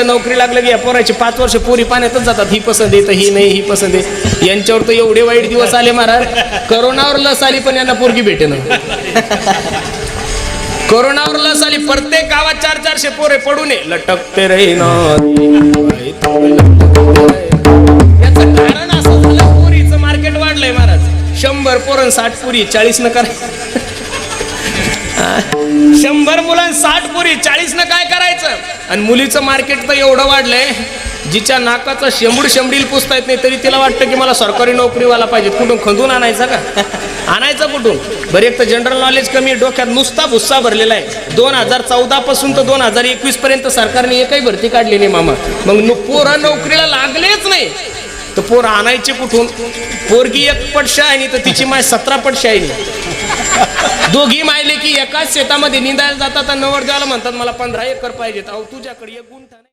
नोकरी लागलं की या पोराची 5 वर्ष पोरी पाण्यातच जातात. ही पसंत आहे, ही नाही, ही पसंत आहे. यांच्यावर तर एवढे वाईट दिवस आले महाराज. करोनावर लस आली पण यांना पोरगी भेटेना. कोरोनावर लस आली, प्रत्येक गावात 400-400 पोरे पडू नये लटकते रे ना. याचं कारण असं झालं, पोरीचं मार्केट वाढलंय महाराज. 100 पोरं 60 पोरी, 40 न करा. 100 मुलं 60 पोरी, 40 न काय करायचं. आणि मुलीचं मार्केट तर एवढं वाढलंय, जिच्या नाकाचं शेंबडील पुसता येत नाही तरी तिला वाटतं की मला सरकारी नोकरीवाला पाहिजे. कुठून खंदून आणायचा का? आणायचं कुठून? बरं, एक तर जनरल नॉलेज कमी आहे, डोक्यात नुसता भुस्सा भरलेला आहे. 2014 पासून तर 2021 पर्यंत सरकारने एकही भरती काढली नाही मामा. मग पोरं नोकरीला लागलेच नाही तर पोरं आणायचे कुठून? पोरगी 1 पट शाळेनी तर तिची माय 17 पट शाळेनी. दोघी मायले की एकाच शेतामध्ये निंदायला जातात आणि नवरदेवाला म्हणतात मला 15 एकर पाहिजेत. अहो तुझ्याकडे 1 गुंठा